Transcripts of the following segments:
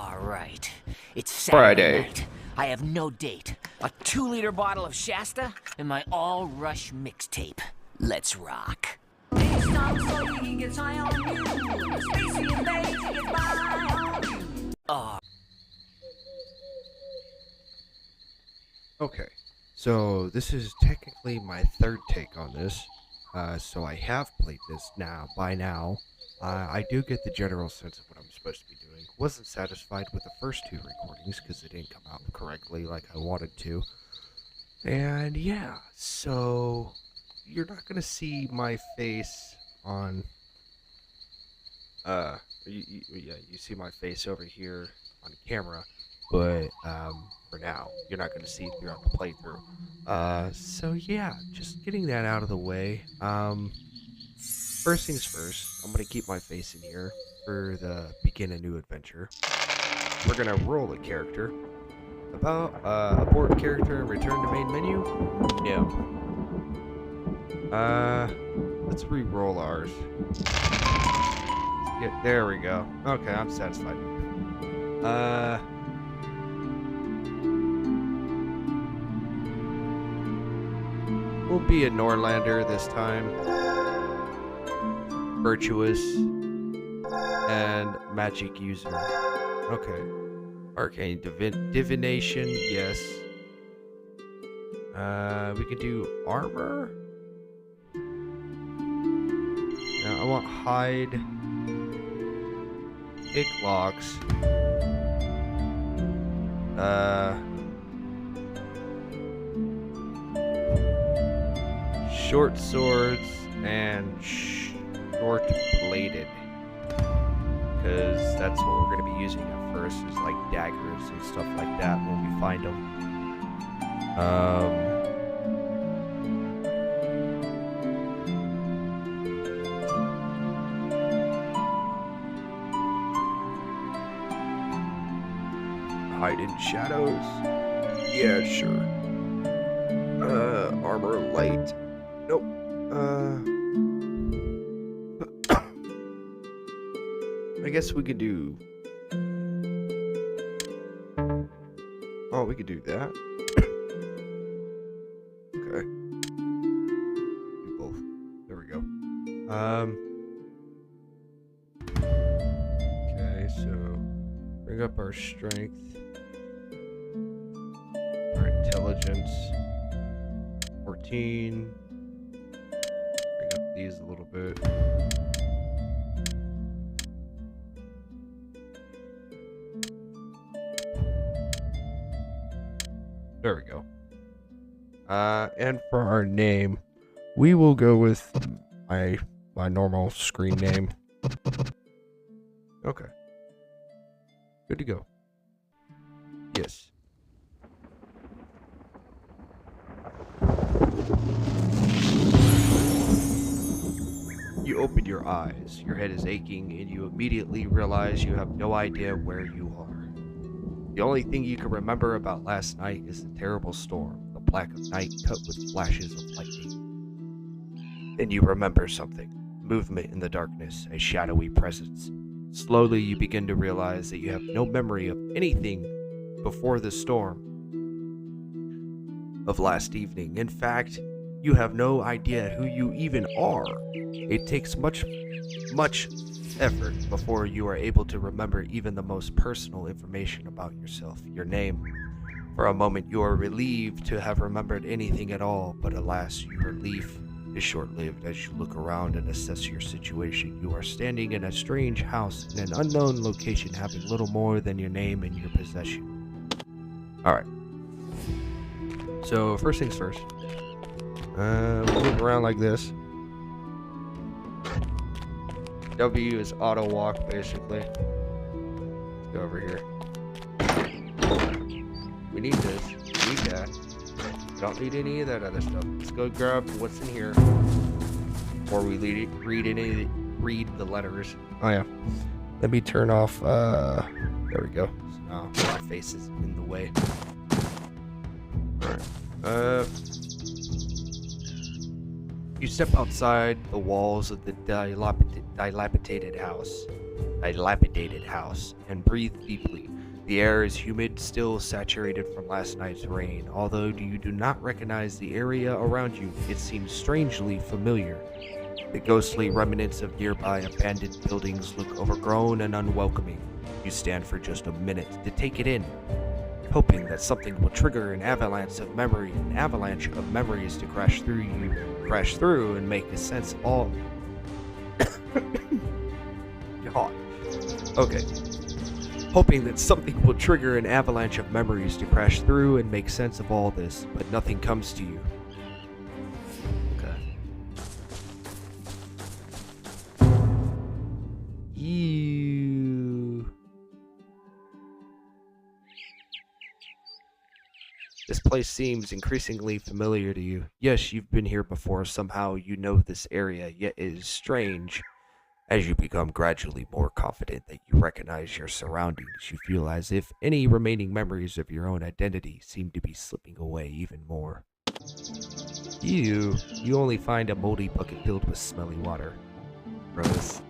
Alright, it's Saturday Friday. night. I have no date, a 2-liter bottle of Shasta, and my all-rush mixtape. Let's rock. Okay, so this is technically my third take on this. So I have played this by now. I do get the general sense of what I'm supposed to be doing. Wasn't satisfied with the first 2 recordings because it didn't come out correctly like I wanted to. And yeah, so you're not gonna see my face on you see my face over here on camera, but for now you're not gonna see it throughout the playthrough. So yeah, just getting that out of the way. First things first, I'm gonna keep my face in here for the begin a new adventure. We're gonna roll a character. About abort character and return to main menu? No. Let's re-roll ours. Yeah, there we go. Okay, I'm satisfied. We'll be a Norlander this time. Virtuous and magic user. Okay. Arcane divination, yes. We could do armor. Now I want hide, picklocks. Short swords and short bladed. Because that's what we're going to be using at first, is like daggers and stuff like that when we find them. Hide in shadows? Yeah, sure. Armor light. Nope. I guess we could do... Oh, we could do that. Okay. Do both. There we go. Okay, so bring up our strength. Our intelligence. 14. Bring up these a little bit. There we go. And for our name, we will go with my normal screen name. Okay. Good to go. Yes. You open your eyes. Your head is aching, and you immediately realize you have no idea where you are. The only thing you can remember about last night is the terrible storm, the black of night cut with flashes of lightning. Then you remember something. Movement in the darkness, a shadowy presence. Slowly you begin to realize that you have no memory of anything before the storm of last evening. In fact, you have no idea who you even are. It takes much effort before you are able to remember even the most personal information about yourself, your name. For a moment you are relieved to have remembered anything at all, but alas, your relief is short-lived as you look around and assess your situation. You are standing in a strange house in an unknown location, having little more than your name and your possession. Alright. So, first things first. Move around like this. W is auto walk, basically. Let's go over here. We need this. We need that. We don't need any of that other stuff. Let's go grab what's in here before we read the letters. Oh yeah. Let me turn off. There we go. So now my face is in the way. All right. You step outside the walls of the dilapidated house. dilapidated house and breathe deeply. The air is humid, still saturated from last night's rain. Although you do not recognize the area around you, it seems strangely familiar. The ghostly remnants of nearby abandoned buildings look overgrown and unwelcoming. You stand for just a minute to take it in, hoping that something will trigger an avalanche of memories to crash through and make sense of all. God. Okay. Hoping that something will trigger an avalanche of memories to crash through and make sense of all this, but nothing comes to you. Okay. Ew. This place seems increasingly familiar to you. Yes, you've been here before. Somehow you know this area, yet it is strange. As you become gradually more confident that you recognize your surroundings, you feel as if any remaining memories of your own identity seem to be slipping away even more. You only find a moldy bucket filled with smelly water. Gross.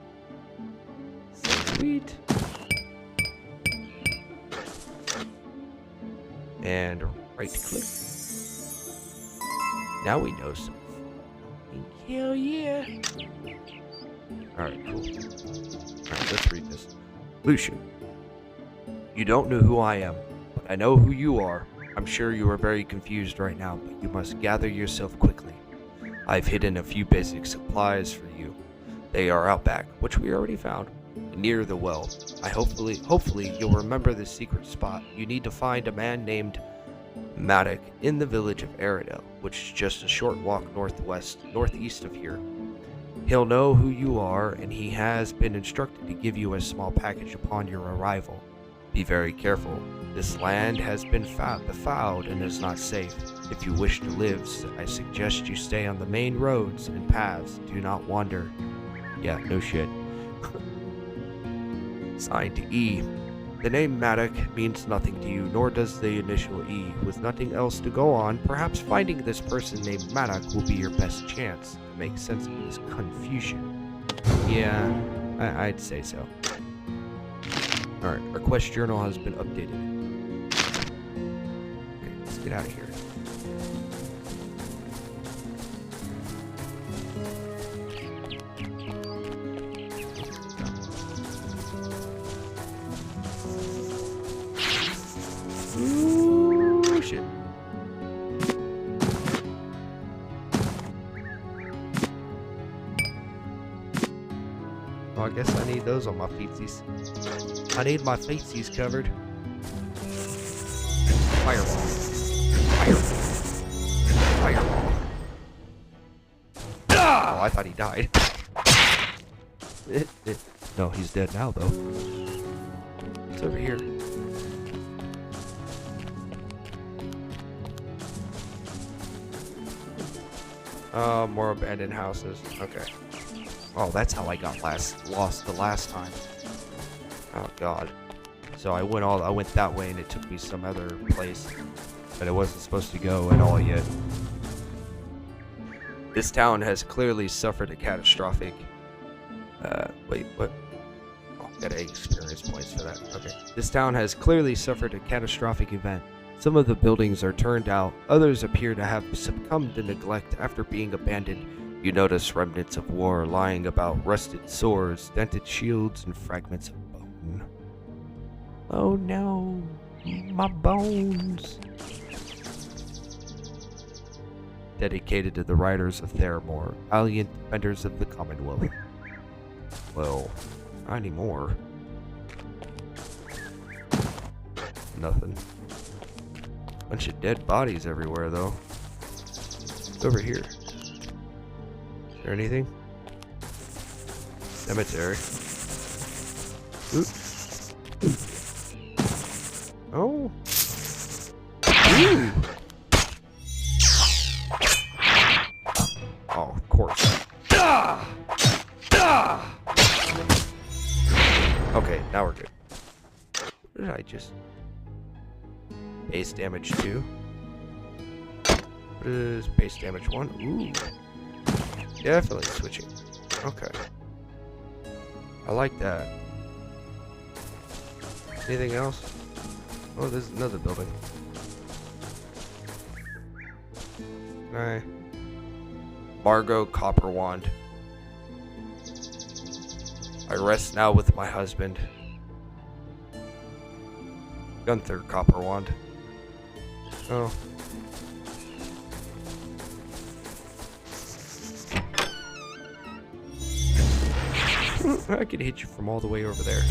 So sweet. And right click. Now we know some. Hell yeah. Alright, cool. Alright, let's read this. Lucian, you don't know who I am, but I know who you are. I'm sure you are very confused right now, but you must gather yourself quickly. I've hidden a few basic supplies for you. They are out back, which we already found, near the well. Hopefully you'll remember this secret spot. You need to find a man named Maddock in the village of Aridel, which is just a short walk northeast of here. He'll know who you are, and he has been instructed to give you a small package upon your arrival. Be very careful. This land has been befouled and is not safe. If you wish to live, I suggest you stay on the main roads and paths. Do not wander. Yeah, no shit. Signed to E. The name Maddock means nothing to you, nor does the initial E. With nothing else to go on, perhaps finding this person named Maddock will be your best chance to make sense of this confusion. Yeah, I'd say so. Alright, our quest journal has been updated. Okay, let's get out of here. Ooh, shit. Well, I guess I need those on my feetsies. I need my feetsies covered. Fireball. Fireball. Fireball. Ah! Oh, I thought he died. No, he's dead now, though. It's over here. More abandoned houses. Okay. Oh, that's how I got lost the last time. Oh god. So I went that way and it took me some other place that I wasn't supposed to go at all yet. This town has clearly suffered a catastrophic wait, what? Oh, got 8 experience points for that. Okay. This town has clearly suffered a catastrophic event. Some of the buildings are turned out, others appear to have succumbed to neglect after being abandoned. You notice remnants of war lying about, rusted swords, dented shields, and fragments of bone. Oh no, my bones. Dedicated to the riders of Theramore, valiant defenders of the Commonwealth. Well, not anymore. Nothing. Bunch of dead bodies everywhere, though. It's over here. Is there anything? Cemetery. Oop. Oh. Ooh. Oh, of course. Okay, now we're good. What did I just... Base damage 2. What is base damage 1? Ooh. Definitely switching. Okay. I like that. Anything else? Oh, there's another building. Alright. Margot Copper Wand. I rest now with my husband. Gunther Copper Wand. Oh. I could hit you from all the way over there.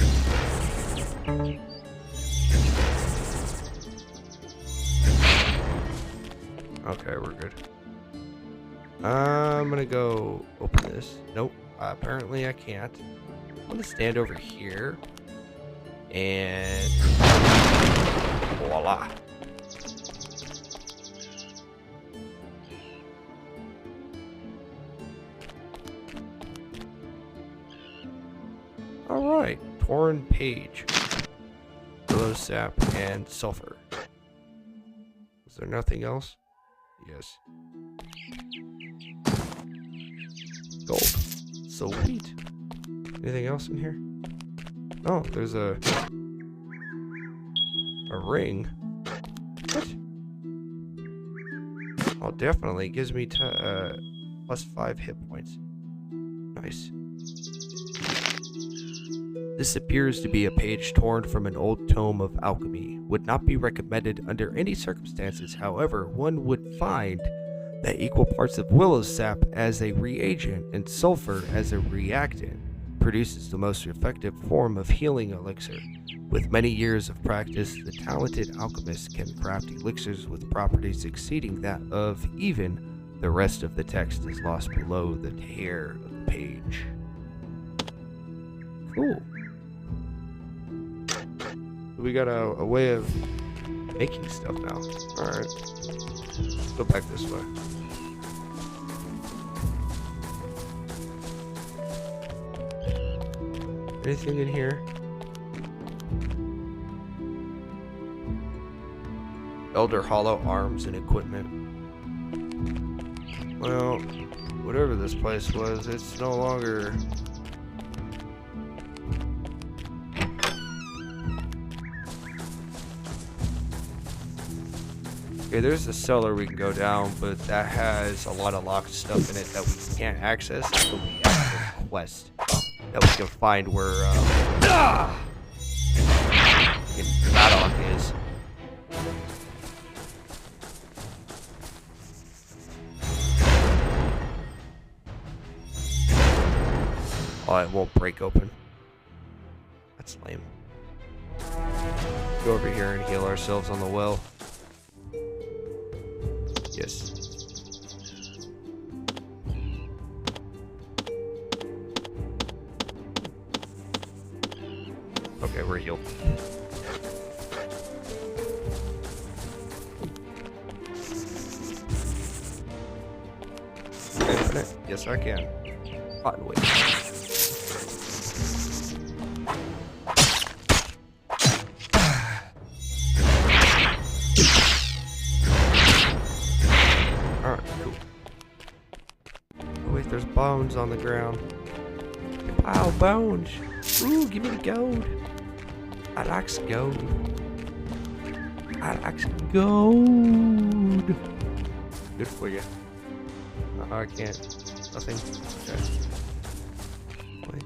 Okay, we're good. I'm gonna go open this. Nope, apparently I can't. I'm gonna stand over here. And voila. Alright, torn page. Willow sap and sulfur. Is there nothing else? Yes. Gold. Sweet. Anything else in here? Oh, there's a ring. What? Oh, definitely gives me plus 5 hit points. Nice. This appears to be a page torn from an old tome of alchemy. Would not be recommended under any circumstances. However, one would find that equal parts of willow sap as a reagent and sulfur as a reactant produces the most effective form of healing elixir. With many years of practice, the talented alchemist can craft elixirs with properties exceeding that of even the rest of the text is lost below the tear of the page. Cool. We got a way of making stuff now. Alright. Let's go back this way. Anything in here? Elder Hollow arms and equipment. Well, whatever this place was, it's no longer... Okay, there's a cellar we can go down, but that has a lot of locked stuff in it that we can't access until we have a quest that we can find where Add-On is. Oh, it won't break open. That's lame. Go over here and heal ourselves on the well. Yes. Okay, we're healed. Can I open it? Yes, I can. Cotton weight. There's bones on the ground. Wow, bones. Ooh, give me the gold. I like gold. I like gold. Good for you. I can't. Nothing. Okay. Wait.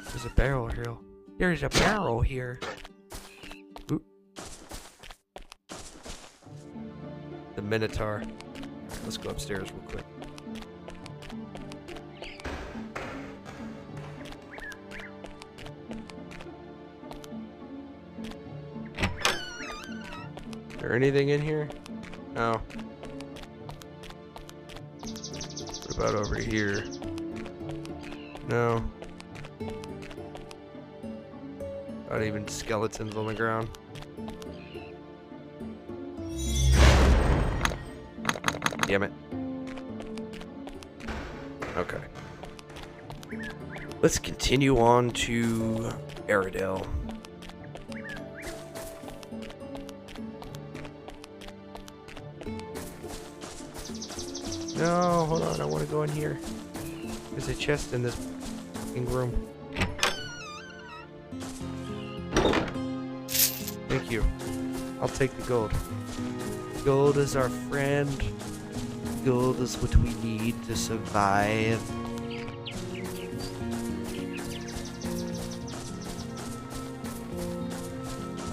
There's a barrel here. There's a barrel here. Ooh. The Minotaur. Let's go upstairs real quick. Is there anything in here? No. What about over here? No. Not even skeletons on the ground. Damn it. Okay. Let's continue on to Aradel. No, hold on. I want to go in here. There's a chest in this fucking room. Thank you. I'll take the gold. Gold is our friend. Gold is what we need to survive.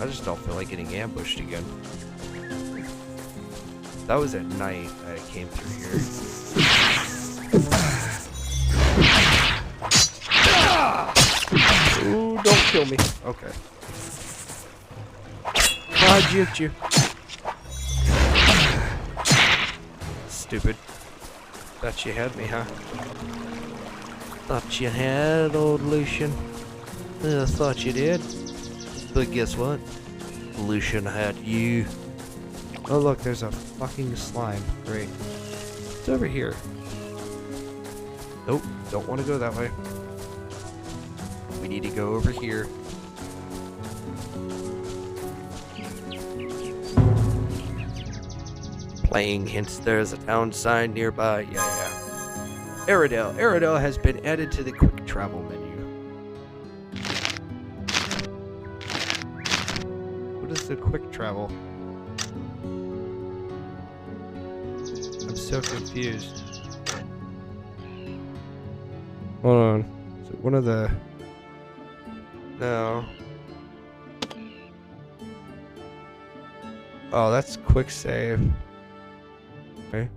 I just don't feel like getting ambushed again. That was at night that I came through here. Ooh, don't kill me. Okay. I juked you. Stupid. Thought you had me, huh? Thought you had, old Lucian. Thought you did. But guess what? Lucian had you. Oh look, there's a fucking slime. Great. It's over here. Nope, don't want to go that way. We need to go over here. Playing hints there's a town sign nearby. Yeah. Aradel. Aradel has been added to the quick travel menu. What is the quick travel? I'm so confused. Hold on. Is it one of the... No. Oh, that's quick save. Okay.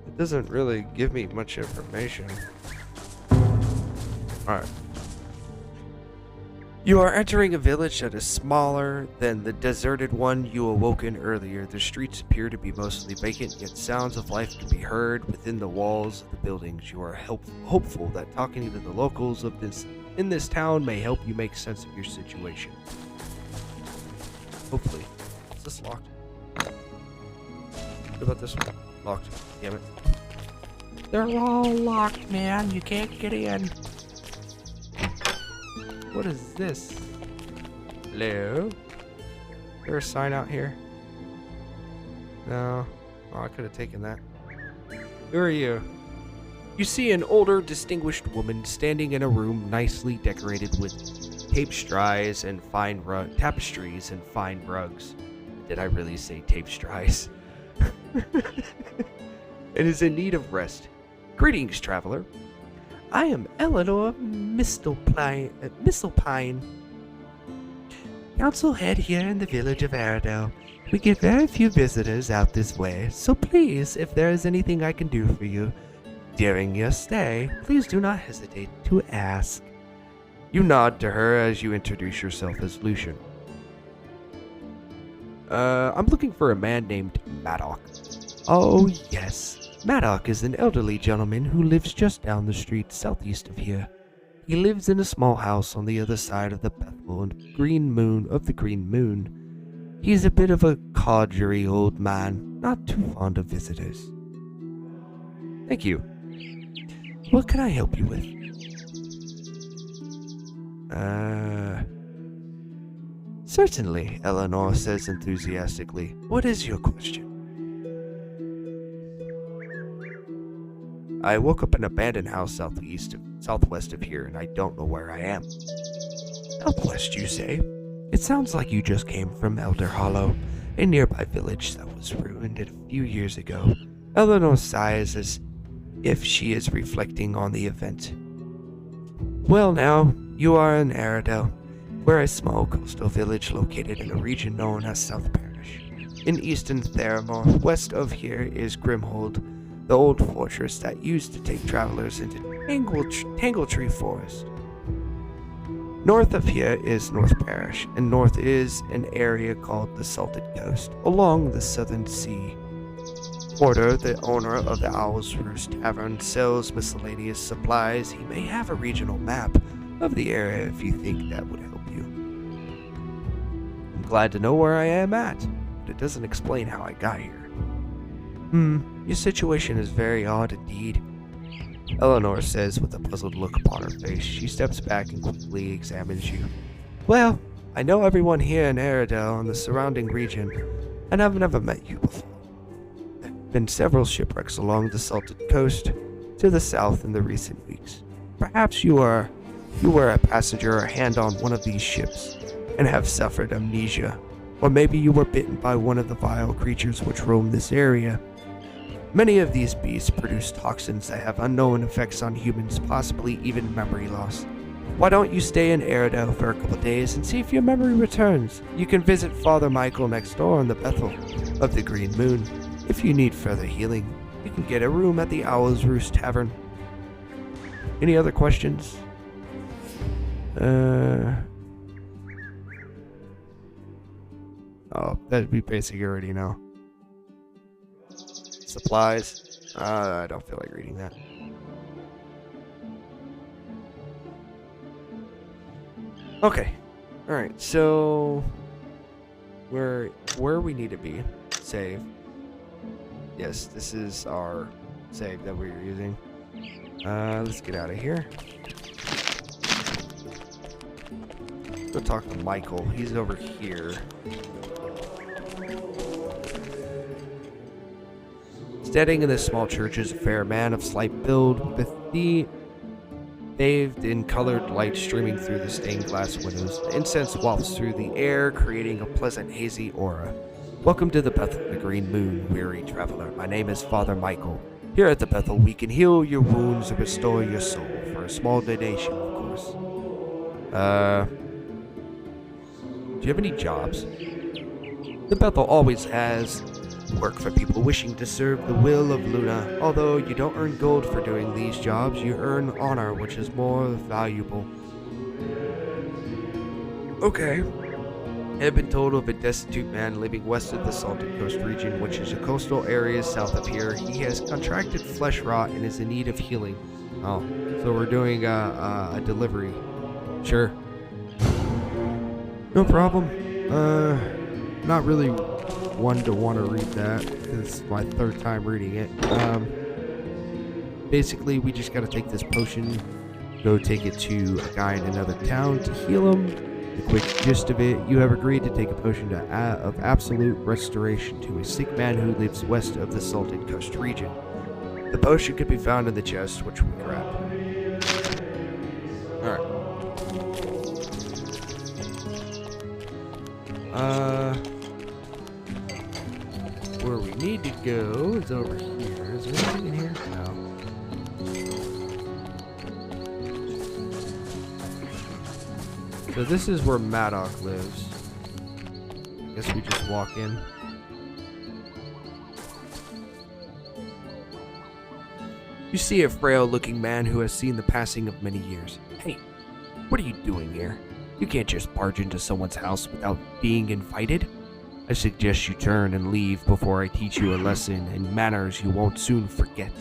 It doesn't really give me much information. Alright. You are entering a village that is smaller than the deserted one you awoken earlier. The streets appear to be mostly vacant, yet sounds of life can be heard within the walls of the buildings. You are hopeful that talking to the locals of in this town may help you make sense of your situation. Hopefully. Is this locked? What about this one? Locked. Damn it. They're all locked, man. You can't get in. What is this? Hello? Is there a sign out here? No. Oh, I could have taken that. Who are you? You see an older, distinguished woman standing in a room nicely decorated with tapestries and tapestries and fine rugs. Did I really say tapestries? It is in need of rest. Greetings, traveler. I am Eleanor Mistlepine, council head here in the village of Aradel. We get very few visitors out this way, so please, if there is anything I can do for you during your stay, please do not hesitate to ask. You nod to her as you introduce yourself as Lucian. I'm looking for a man named Maddock. Oh, yes. Maddock is an elderly gentleman who lives just down the street southeast of here. He lives in a small house on the other side of the Bethel and the Green Moon. He's a bit of a codgery old man, not too fond of visitors. Thank you. What can I help you with? Certainly, Eleanor says enthusiastically. What is your question? I woke up in an abandoned house southwest of here, and I don't know where I am. Southwest, you say? It sounds like you just came from Elder Hollow, a nearby village that was ruined a few years ago. Eleanor sighs as if she is reflecting on the event. Well now, you are in Aradel. We're a small coastal village located in a region known as South Parish. In eastern Theramore, west of here is Grimhold, the old fortress that used to take travelers into Tangletree Forest. North of here is North Parish, and north is an area called the Salted Coast, along the Southern Sea. Porter, the owner of the Owl's Roost Tavern, sells miscellaneous supplies. He may have a regional map of the area if you think that would help you. I'm glad to know where I am at, but it doesn't explain how I got here. Your situation is very odd indeed, Eleanor says with a puzzled look upon her face. She steps back and quickly examines you. Well, I know everyone here in Aradel and the surrounding region, and I've never met you before. There have been several shipwrecks along the Salted Coast to the south in the recent weeks. Perhaps you are you were a passenger or hand on one of these ships and have suffered amnesia. Or maybe you were bitten by one of the vile creatures which roam this area. Many of these beasts produce toxins that have unknown effects on humans, possibly even memory loss. Why don't you stay in Airedale for a couple days and see if your memory returns? You can visit Father Michael next door on the Bethel of the Green Moon. If you need further healing, you can get a room at the Owl's Roost Tavern. Any other questions? Oh, that we basically already know. Supplies. I don't feel like reading that. Okay. Alright, so where we need to be. Save. Yes, this is our save that we're using. Let's get out of here. Go talk to Michael. He's over here. Standing in this small church is a fair man of slight build, with the bathed in colored light streaming through the stained glass windows. The incense wafts through the air, creating a pleasant hazy aura. Welcome to the Bethel of the Green Moon, weary traveler. My name is Father Michael. Here at the Bethel, we can heal your wounds and restore your soul for a small donation, of course. Do you have any jobs? The Bethel always has work for people wishing to serve the will of Luna. Although you don't earn gold for doing these jobs, you earn honor, which is more valuable. Okay. I have been told of a destitute man living west of the Salted Coast region, which is a coastal area south of here. He has contracted flesh rot and is in need of healing. Oh, so we're doing a delivery. Sure. No problem. Not really one to want to read that. This is my third time reading it. Basically, we just got to take this potion, go take it to a guy in another town to heal him. The quick gist of it, you have agreed to take a potion of absolute restoration to a sick man who lives west of the Salted Coast region. The potion could be found in the chest, which we grab. Alright. Where we need to go is over here. Is there anything in here? No. So this is where Maddox lives. I guess we just walk in. You see a frail-looking man who has seen the passing of many years. Hey, what are you doing here? You can't just barge into someone's house without being invited. I suggest you turn and leave before I teach you a lesson in manners you won't soon forget.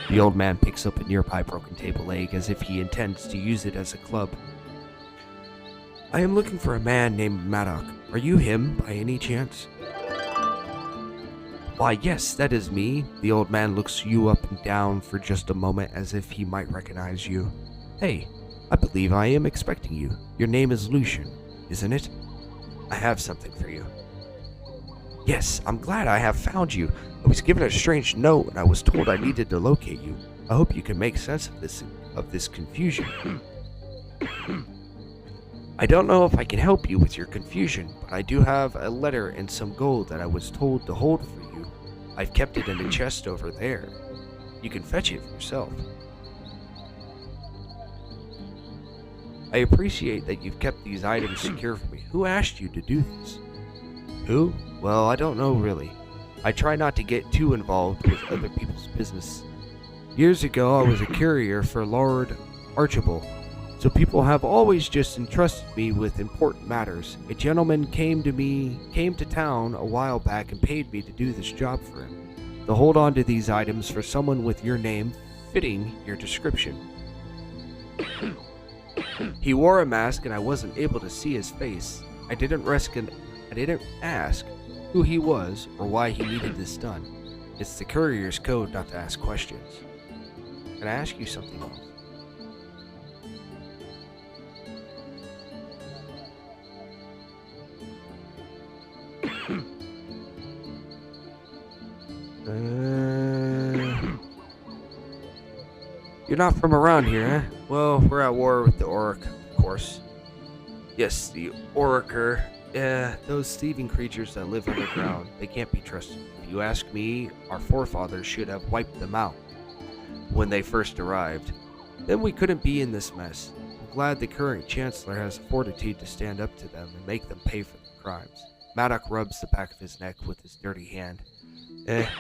The old man picks up a nearby broken table leg as if he intends to use it as a club. I am looking for a man named Maddox. Are you him, by any chance? Why, yes, that is me. The old man looks you up and down for just a moment as if he might recognize you. Hey, I believe I am expecting you. Your name is Lucien, isn't it? I have something for you. Yes, I'm glad I have found you. I was given a strange note and I was told I needed to locate you. I hope you can make sense of this confusion. I don't know if I can help you with your confusion, but I do have a letter and some gold that I was told to hold for you. I've kept it in a chest over there. You can fetch it yourself. I appreciate that you've kept these items secure for me. Who asked you to do this? Who? Well, I don't know really. I try not to get too involved with other people's business. Years ago, I was a courier for Lord Archibald, so people have always just entrusted me with important matters. A gentleman came to town a while back and paid me to do this job for him. To hold on to these items for someone with your name fitting your description. He wore a mask and I wasn't able to see his face. I didn't ask who he was or why he needed this done. It's the courier's code not to ask questions. Can I ask you something else? You're not from around here, huh? Well, we're at war with the Orc, of course. Yes, the Oraker. Yeah, those thieving creatures that live underground, they can't be trusted. If you ask me, our forefathers should have wiped them out when they first arrived. Then we couldn't be in this mess. I'm glad the current Chancellor has the fortitude to stand up to them and make them pay for their crimes. Maddox rubs the back of his neck with his dirty hand.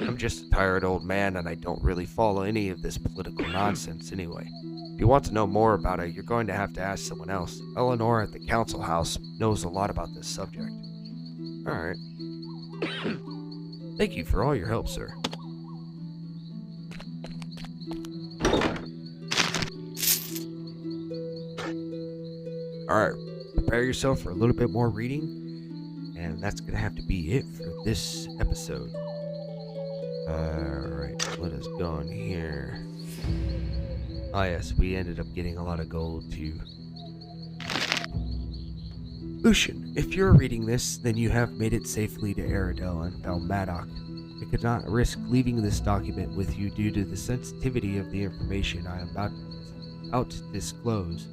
I'm just a tired old man and I don't really follow any of this political nonsense anyway. If you want to know more about it, you're going to have to ask someone else. Eleanor at the council house knows a lot about this subject. Alright. Thank you for all your help, sir. Alright, prepare yourself for a little bit more reading, and that's going to have to be it for this episode. Alright, let us go in here. Ah yes, we ended up getting a lot of gold too. Lucien, if you're reading this, then you have made it safely to Aradel and found Maddox. I could not risk leaving this document with you due to the sensitivity of the information I am about to disclose.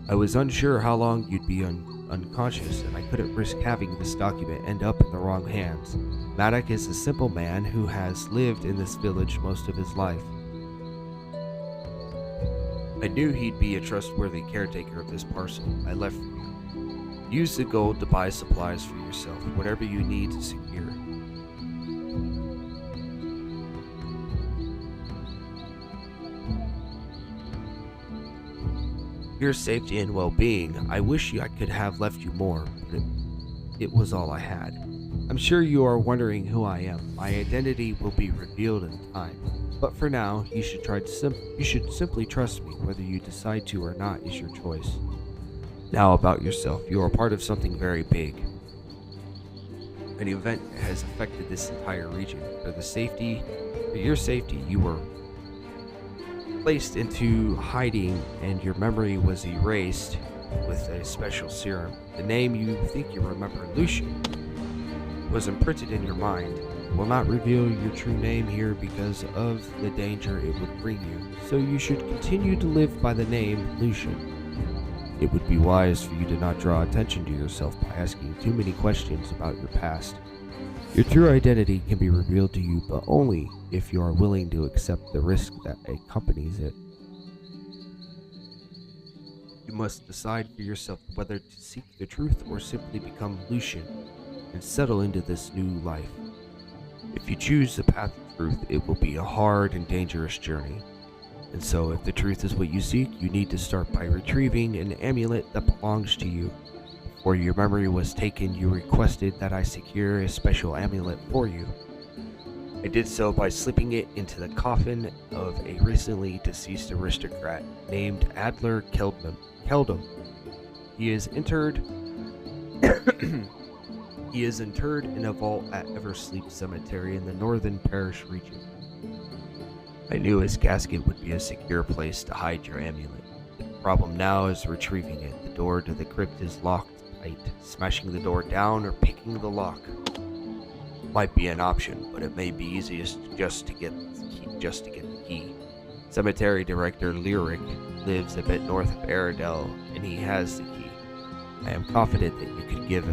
I was unsure how long you'd be unconscious, and I couldn't risk having this document end up in the wrong hands. Maddox is a simple man who has lived in this village most of his life. I knew he'd be a trustworthy caretaker of this parcel I left for you. Use the gold to buy supplies for yourself, whatever you need to secure. Your safety and well-being, I wish I could have left you more, but it was all I had. I'm sure you are wondering who I am. My identity will be revealed in time. But for now, you should simply trust me. Whether you decide to or not is your choice. Now about yourself. You are part of something very big. An event has affected this entire region. For your safety, you were placed into hiding and your memory was erased with a special serum. The name you think you remember, Lucien, was imprinted in your mind. Will not reveal your true name here because of the danger it would bring you, so you should continue to live by the name Lucien. It would be wise for you to not draw attention to yourself by asking too many questions about your past. Your true identity can be revealed to you, but only if you are willing to accept the risk that accompanies it. You must decide for yourself whether to seek the truth or simply become Lucien and settle into this new life. If you choose the path of truth, it will be a hard and dangerous journey. And so, if the truth is what you seek, you need to start by retrieving an amulet that belongs to you. Before your memory was taken, you requested that I secure a special amulet for you. I did so by slipping it into the coffin of a recently deceased aristocrat named 𝃮𝃮𝃮𝃮. He is interred in a vault at Eversleep Cemetery in the Northern Parish region. I knew his casket would be a secure place to hide your amulet. The problem now is retrieving it. The door to the crypt is locked tight. Smashing the door down or picking the lock might be an option, but it may be easiest just to get the key. Cemetery Director 𝃮𝃮𝃮𝃮 lives a bit north of Aradel, and he has the key. I am confident that you could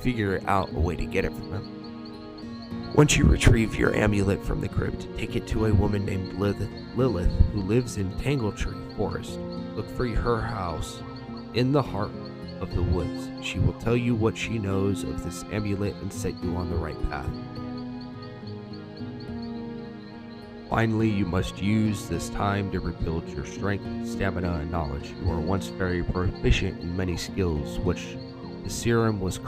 figure out a way to get it from him. Once you retrieve your amulet from the crypt, take it to a woman named Lilith who lives in Tangletree Forest. Look for her house in the heart of the woods. She will tell you what she knows of this amulet and set you on the right path. Finally, you must use this time to rebuild your strength, stamina, and knowledge. You were once very proficient in many skills, which the serum has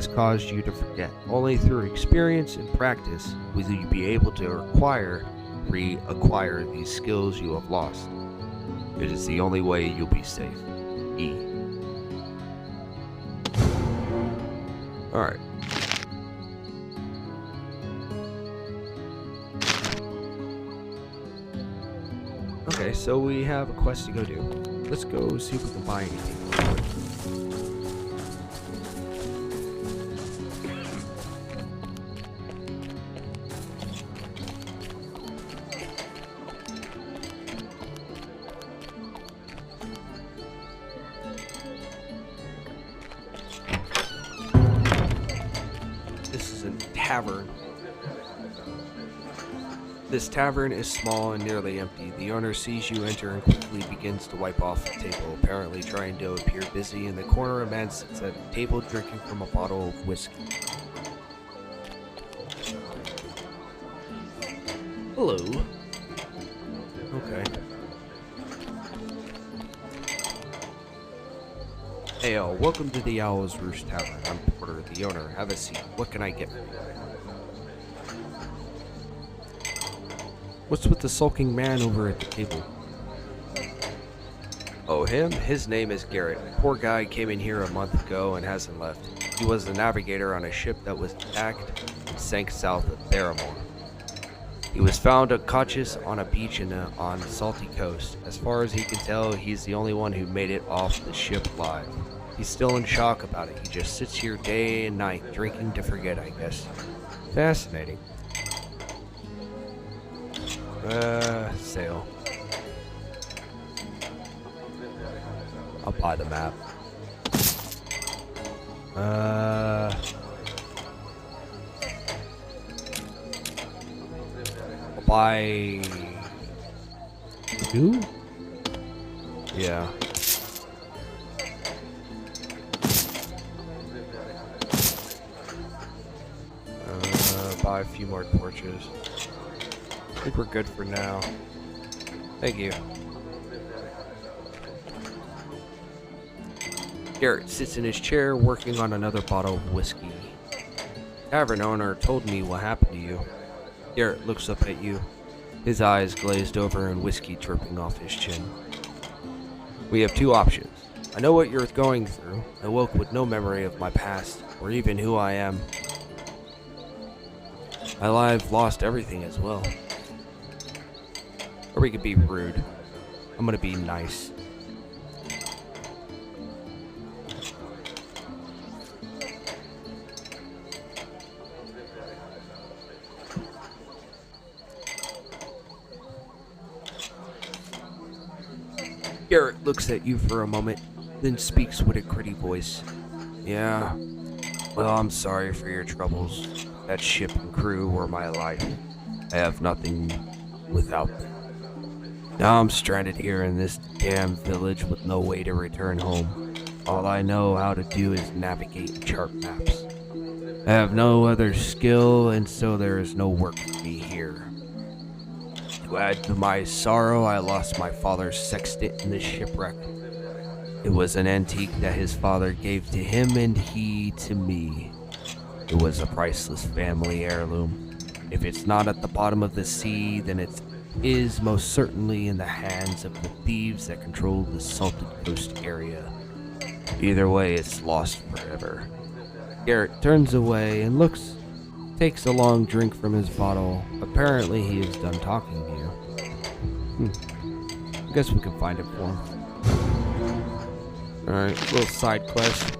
caused you to forget. Only through experience and practice will you be able to reacquire these skills you have lost. It is the only way you'll be safe. E. Alright. Okay, so we have a quest to go do. Let's go see if we can buy anything. tavern. This tavern is small and nearly empty. The owner sees you enter and quickly begins to wipe off the table, apparently trying to appear busy. In the corner, a man sits at a table drinking from a bottle of whiskey. Hello. Okay. Hey, welcome to the Owl's Roost Tavern. I'm Porter, the owner. Have a seat. What can I get for you? What's with the sulking man over at the table? Oh, him? His name is Garrett. Poor guy came in here a month ago and hasn't left. He was the navigator on a ship that was attacked and sank south of Barrymore. He was found unconscious on a beach on the salty coast. As far as he can tell, he's the only one who made it off the ship alive. He's still in shock about it. He just sits here day and night, drinking to forget, I guess. Fascinating. Sale. I'll buy the map. I'll buy 2? Yeah. Buy a few more torches. I think we're good for now. Thank you. Garrett sits in his chair working on another bottle of whiskey. Tavern owner told me what happened to you. Garrett looks up at you, his eyes glazed over and whiskey dripping off his chin. We have 2 options. I know what you're going through. I woke with no memory of my past, or even who I am. I've lost everything as well. Or we could be rude. I'm gonna be nice. Garrett looks at you for a moment, then speaks with a gritty voice. Yeah, well, I'm sorry for your troubles. That ship and crew were my life. I have nothing without them. Now I'm stranded here in this damn village with no way to return home. All I know how to do is navigate and chart maps. I have no other skill, and so there is no work for me here. To add to my sorrow, I lost my father's sextant in the shipwreck. It was an antique that his father gave to him and he to me. It was a priceless family heirloom. If it's not at the bottom of the sea, then it is most certainly in the hands of the thieves that control the Salted Coast area. Either way, it's lost forever. Garrett turns away and takes a long drink from his bottle. Apparently he is done talking to you. I guess we can find it for him. Alright, little side quest.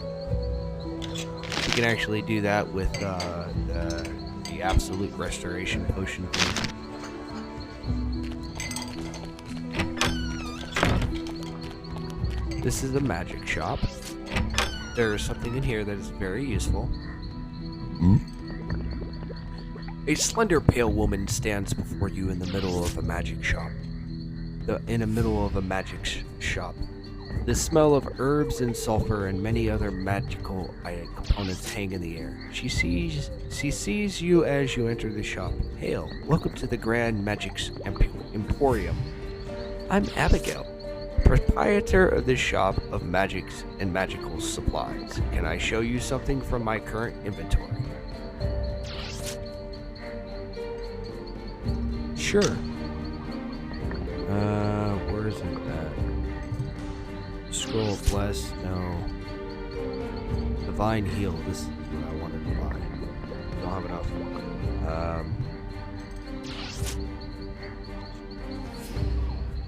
We can actually do that with the absolute restoration potion thing. This is a magic shop. There is something in here that is very useful. A slender, pale woman stands before you in the middle of a magic shop. The smell of herbs and sulfur and many other magical components hang in the air. She sees you as you enter the shop. Hail, welcome to the Grand Magic's Emporium. I'm Abigail, proprietor of this shop of magics and magical supplies. Can I show you something from my current inventory? Sure. Where is it at? Scroll of Bless, no. Divine Heal, this is what I wanted to buy. Don't have enough.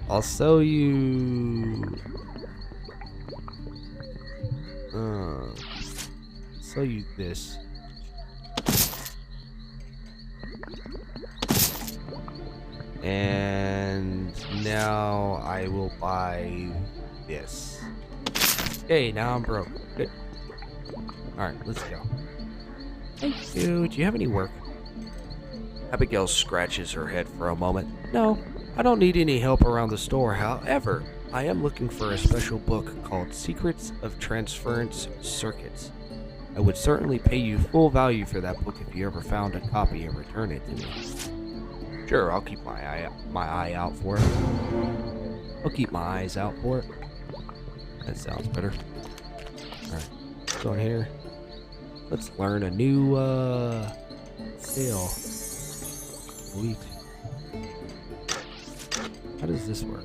I'll sell you... sell you this. And now I will buy this. Hey, now I'm broke. Good. Alright, let's go. Thank you. Do you have any work? Abigail scratches her head for a moment. No, I don't need any help around the store. However, I am looking for a special book called Secrets of Transference Circuits. I would certainly pay you full value for that book if you ever found a copy and return it to me. Sure, I'll keep my eye out for it. I'll keep my eyes out for it. That sounds better. Alright, let's go in here. Let's learn a new skill. Sweet. How does this work?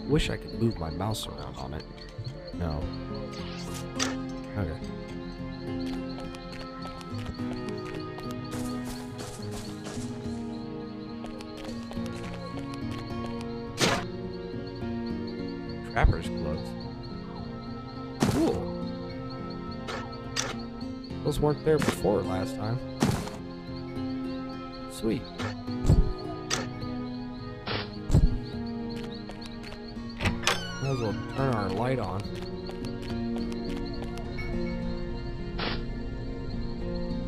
Wish I could move my mouse around on it. No. Okay. Trapper's gloves. Cool. Those weren't there before last time. Sweet. Might as well turn our light on.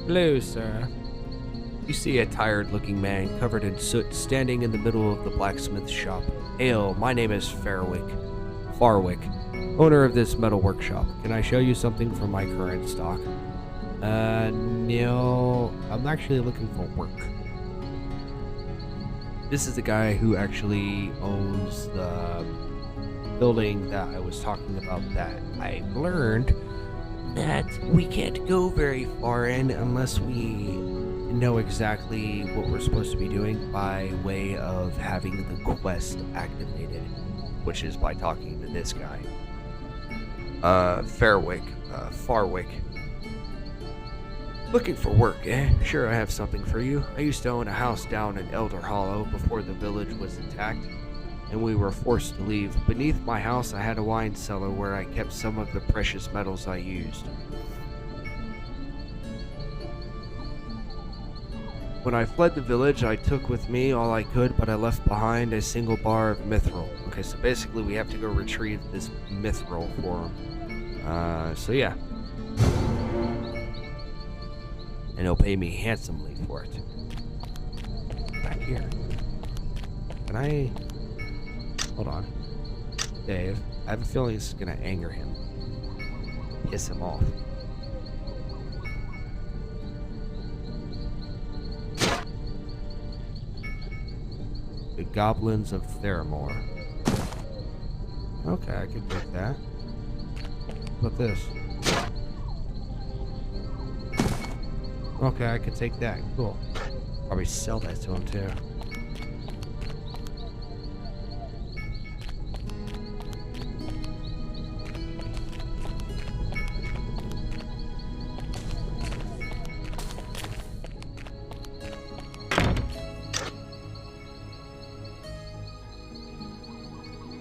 Hello, sir. You see a tired-looking man covered in soot standing in the middle of the blacksmith shop. Hail, my name is Farwick, owner of this metal workshop. Can I show you something from my current stock? No, I'm actually looking for work. This is the guy who actually owns the building that I was talking about that I learned that we can't go very far in unless we know exactly what we're supposed to be doing by way of having the quest activated, which is by talking to this guy. Farwick. Looking for work, eh? Sure, I have something for you. I used to own a house down in Elder Hollow before the village was attacked, and we were forced to leave. Beneath my house, I had a wine cellar where I kept some of the precious metals I used. When I fled the village, I took with me all I could, but I left behind a single bar of mithril. Okay, so basically we have to go retrieve this mithril for him. So yeah. And he'll pay me handsomely for it. Back here. Can I... Hold on. Dave, I have a feeling this is going to anger him. Piss him off. The Goblins of Theramore. Okay, I can take that. What about this? Okay, I could take that. Cool. Probably sell that to him too.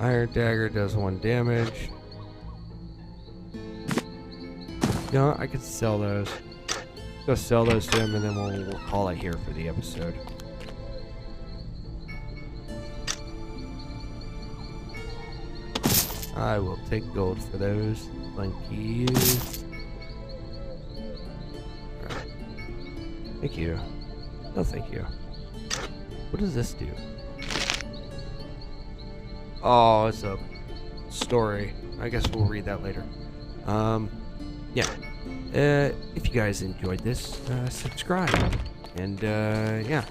Iron Dagger does 1 damage. You know what? I could sell those. Go sell those to him, and then we'll call it here for the episode. I will take gold for those. Thank you. Right. Thank you. No, thank you. What does this do? Oh, it's a story. I guess we'll read that later. Yeah. If you guys enjoyed this, subscribe. And, yeah.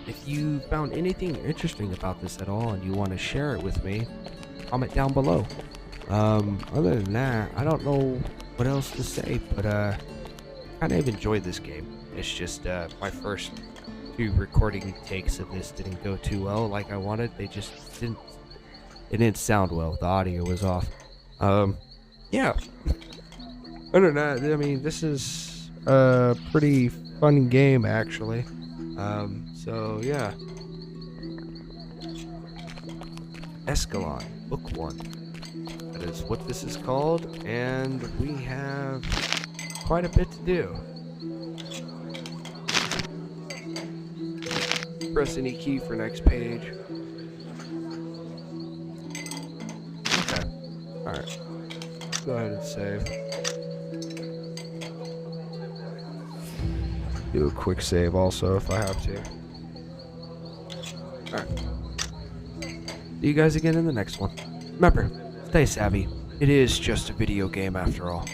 If you found anything interesting about this at all and you want to share it with me, comment down below. Other than that, I don't know what else to say, but, kind of enjoyed this game. It's just, my first 2 recording takes of this didn't go too well like I wanted. They just didn't, it didn't sound well. The audio was off. Yeah. Other than that, I mean, this is a pretty fun game, actually. So, yeah. Eschalon, Book 1. That is what this is called, and we have quite a bit to do. Press any key for next page. Okay. Alright. go ahead and save. Do a quick save also if I have to. Alright. See you guys again in the next one. Remember, stay savvy. It is just a video game after all.